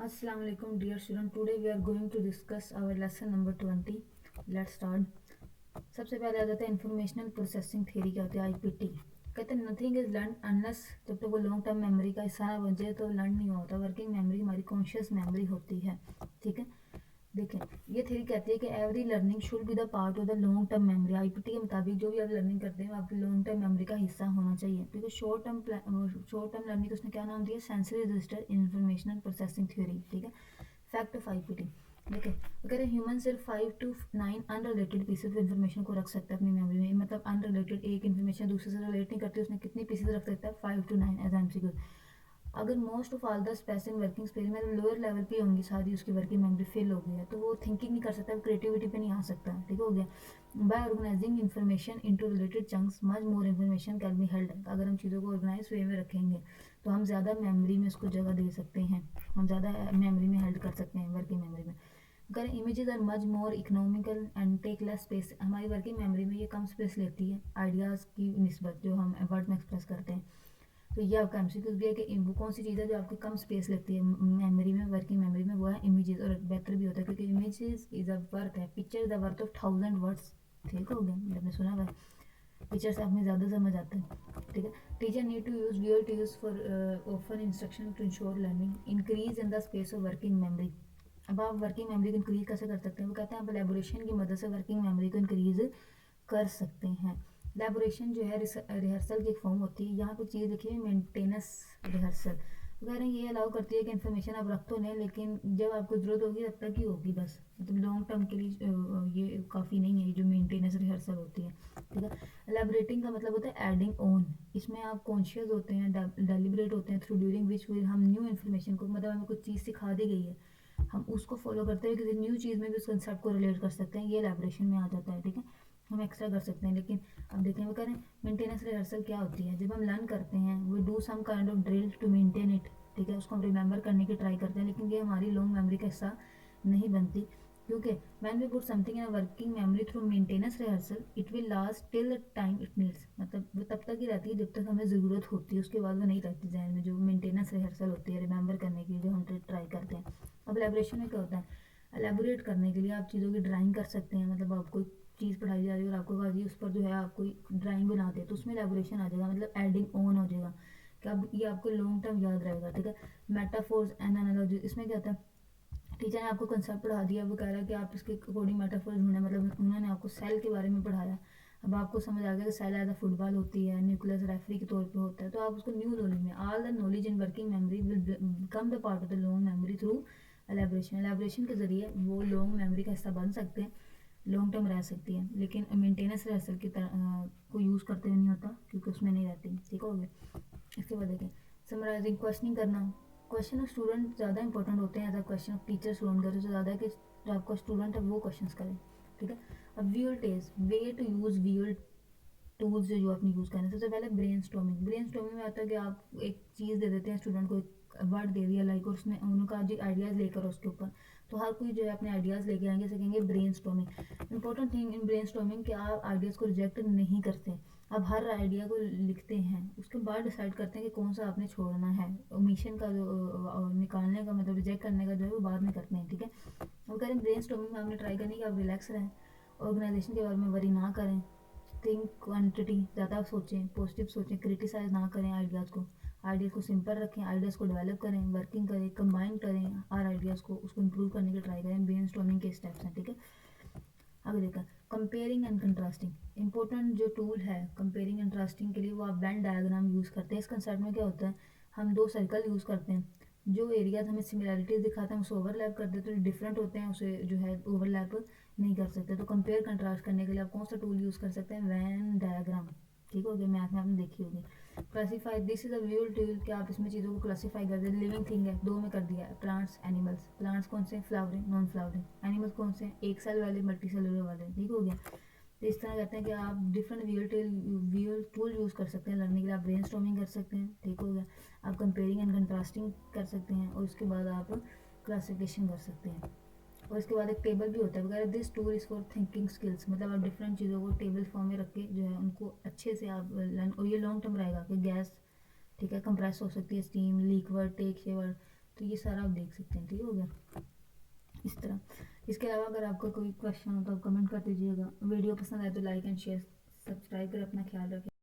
Assalamu alaikum dear student. Today we are going to discuss our lesson number 20. Let's start. सबसे पहले आ जाता है informational processing theory. क्या होती है? आईपीटी। कहते हैं नथिंग इज लर्न अनलेस, जब तक वो लॉन्ग टर्म मेमोरी का हिस्सा ना बन जाए तो लर्न नहीं होता। वर्किंग मेमोरी हमारी कॉन्शियस मेमोरी होती है। ठीक है, देखें, ये थ्योरी कहती है कि every learning should be the part of the long term memory. IPT के मुताबिक जो भी आप लर्निंग करते हैं आपकी लॉन्ग टर्म मेमोरी का हिस्सा होना चाहिए। क्योंकि शॉर्ट टर्म लर्निंग को उसने क्या नाम दिया? Sensory register informational processing theory. ठीक है, फैक्ट ऑफ आईपीटी। देखिए, अगर ह्यूमन सिर्फ 5 to 9 unrelated pieces of information को रख सकता है अपनी मेमोरी में। मतलब अनरिलेटेड, एक इन्फॉर्मेशन दूसरे से रिलेट नहीं करती, उसने कितनी पीसेज रख सकता है? 5 to 9 एज एमसीक्यू। अगर most of all the space in working space में लोअर लेवल पे होंगी सारी, उसकी वर्किंग मेमोरी फिल हो गई है तो वो थिंकिंग नहीं कर सकता, क्रिएटिविटी पे नहीं आ सकता। ठीक हो गया। By organising information into related chunks much more information can be held. अगर हम चीज़ों को ऑर्गेनाइज वे में रखेंगे तो हम ज़्यादा मेमोरी में उसको जगह दे सकते हैं, हम ज़्यादा मेमोरी में हेल्ड कर सकते हैं वर्किंग मेमोरी में। अगर images are much more economical and take less space, हमारी वर्किंग मेमोरी में ये कम स्पेस लेती है आइडियाज़ की निस्बत जो हम वर्ड में एक्सप्रेस करते हैं। तो ये आपका एमसीक्यू भी है कि वो कौन सी चीज़ है जो आपकी कम स्पेस लेती है मेमोरी में, वर्किंग मेमोरी में, वो है इमेजेस। और बेहतर भी होता है क्योंकि इमेजेस इज अ वर्थ है, picture is a worth of 1000 words. ठीक हो गया, आपने सुना हुआ है, पिक्चर से आपने ज़्यादा समझ आते हैं। ठीक है, teacher need to use wear tools for open instruction to ensure learning increase in the space of working memory. अब आप वर्किंग मेमोरी को इंक्रीज कैसे कर सकते हैं? वो कहते हैं आप एलेबोरेशन की मदद से वर्किंग मेमोरी को इंक्रीज कर सकते हैं। एलेबोरेशन जो है रिहर्सल की एक फॉर्म होती है। यहाँ पे चीज़ लिखी है मेंटेनेंस रिहर्सल। तो कह रहे हैं ये अलाउ करती है कि इन्फॉर्मेशन आप रख तो लें लेकिन जब आपको ज़रूरत होगी तब तक ही होगी बस। मतलब लॉन्ग टर्म के लिए ये काफ़ी नहीं है जो मेंटेनेंस रिहर्सल होती है। ठीक है, एलेबोरेटिंग का मतलब होता है एडिंग ऑन। इसमें आप कॉन्शियस होते हैं, डेलिब्रेट होते हैं, थ्रू ड्यूरिंग विच विल हम न्यू इन्फॉर्मेशन को, मतलब हमें कुछ चीज़ सिखा दी गई है, हम उसको फॉलो करते हुए किसी न्यू चीज़ में भी उस कंसेप्ट को रिलेट कर सकते हैं। ये एलेबोरेशन में आ जाता है। ठीक है, हम एक्स्ट्रा कर सकते हैं। लेकिन अब देखें, वो करें मेंटेनेंस रिहर्सल क्या होती है? जब हम लर्न करते हैं we do some kind of drill to maintain it. ठीक है, उसको हम रिमेंबर करने की ट्राई करते हैं, लेकिन ये हमारी लॉन्ग मेमोरी का हिस्सा नहीं बनती। क्योंकि when we put something in a working memory through maintenance rehearsal it will last till the time it needs. मतलब वो तब तक ही रहती है जब तक हमें ज़रूरत होती है, उसके बाद वो नहीं रहती जहन में। जो मेंटेनेंस रिहर्सल होती है रिमेंबर करने की, जो हम ट्राई करते हैं। अब एलेबोरेशन में क्या होता है? एलेबोरेट करने के लिए आप चीज़ों की ड्राइंग कर सकते हैं। मतलब आप कोई चीज़ पढ़ाई जा रही है और आपको कहा जी उस पर जो है आप कोई ड्राइंग बना दे तो उसमें एलेबोरेशन आ जाएगा, मतलब एडिंग ऑन हो जाएगा कि अब ये आपको लॉन्ग टर्म याद रहेगा। ठीक है, मेटाफोर्स एंड एनालॉजी, इसमें क्या होता है? टीचर ने आपको कंसेप्ट पढ़ा दिया, वो कह रहा है कि आप इसके अकॉर्डिंग मेटाफोर ढूंढें। मतलब उन्होंने आपको सेल के बारे में पढ़ाया, अब आपको समझ आ गया कि सेल एज अ फुटबॉल होती है, न्यूक्लियस रेफरी के तौर पे होता है, तो आप उसको न्यू नॉलेज में all the knowledge in working memory will become the part of the long memory through elaboration. Elaboration के जरिए वो लॉन्ग मेमोरी का हिस्सा बन सकते हैं, लॉन्ग टर्म रह सकती है, लेकिन मेंटेनेंस रिहर्सल की तरह को यूज़ करते हुए नहीं होता क्योंकि उसमें नहीं रहती। ठीक हो गया। इसके बाद देखें समराइजिंग, क्वेश्चनिंग करना। क्वेश्चन ऑफ स्टूडेंट ज़्यादा इंपॉर्टेंट होते हैं as a question of teacher student करे तो ज़्यादा है कि जो आपका स्टूडेंट है वो क्वेश्चन करें। ठीक है, अब visual test, way to use visual tools जो आपने यूज़ करना है। सबसे पहले ब्रेन स्टॉर्मिंग। ब्रेन स्टॉर्मिंग में आता है कि आप एक चीज़ दे देते हैं स्टूडेंट को, एक वर्ड दे दिया लाइक, और उसने उनका जो आइडियाज़ लेकर उसके ऊपर, तो हर कोई जो है अपने आइडियाज़ लेके आएंगे, सीखेंगे brain storming. Important thing in brain storming कि आप आइडियाज़ को रिजेक्ट नहीं करते, आप हर आइडिया को लिखते हैं, उसके बाद डिसाइड करते हैं कि कौन सा आपने छोड़ना है। ओमिशन का जो निकालने का मतलब रिजेक्ट करने का जो है वो बाद में करते हैं। ठीक है, वो कह रहे हैं ब्रेन स्टॉर्मिंग में आपने ट्राई करनी कि आप रिलैक्स रहें, ऑर्गेनाइजेशन के बारे में वरी ना करें, थिंक क्वांटिटी, ज़्यादा सोचें, पॉजिटिव सोचें, क्रिटिसाइज ना करें आइडियाज़ को सिंपल रखें, आइडियाज़ को डेवलप करें, वर्किंग करें, कंबाइन करें हर आइडियाज़ को, उसको इंप्रूव करने की ट्राई करें। ब्रेन स्टॉर्मिंग के स्टेप्स हैं। ठीक है, आगे देखा कंपेयरिंग एंड कंट्रास्टिंग। इंपॉर्टेंट जो टूल है कंपेयरिंग एंड कंट्रास्टिंग के लिए वो आप वेन डायग्राम यूज़ करते हैं। इस कंसेप्ट में क्या होता है? हम दो सर्कल यूज़ करते हैं, जो एरियाज हमें सिमिलैरिटीज दिखाते हैं उसे ओवरलैप कर देते हैं, जो डिफरेंट होते हैं उसे जो है ओवरलैप नहीं कर सकते। तो कंपेयर कंट्रास्ट करने के लिए आप कौन सा टूल यूज़ कर सकते हैं? Venn diagram. ठीक हो गया, मैथ में आपने देखी होगी। Classify, this is a visual tool कि आप इसमें चीज़ों को क्लासीफाई कर दें। लिविंग थिंग है, दो में कर दिया है, प्लांट्स एनिमल्स। प्लांट्स कौन से? Flowering non flowering. एनिमल्स कौन से? एक सेल वाले मल्टी सेलुलर वाले। ठीक हो गया, तो इस तरह कहते हैं कि आप डिफरेंट विजुअल टूल यूज़ कर सकते हैं लर्निंग के लिए। आप ब्रेन स्टॉर्मिंग कर सकते हैं। ठीक हो गया, आप कंपेयरिंग एंड कंट्रास्टिंग कर सकते हैं, और उसके बाद आप क्लासिफिकेशन कर सकते हैं। और इसके बाद एक टेबल भी होता है वगैरह। This tool is for thinking skills, मतलब आप डिफरेंट चीज़ों को टेबल फॉर्म में रख के जो है उनको अच्छे से आप लर्न, और ये लॉन्ग टर्म रहेगा कि गैस, ठीक है, कंप्रेस हो सकती है, स्टीम, लिक्विड, टेक शेवर, तो ये सारा आप देख सकते हैं, ठीक हो गया इस तरह। इसके अलावा अगर आपका कोई क्वेश्चन हो तो आप कमेंट कर दीजिएगा। वीडियो पसंद आए तो लाइक एंड शेयर, सब्सक्राइब कर अपना ख्याल रखें।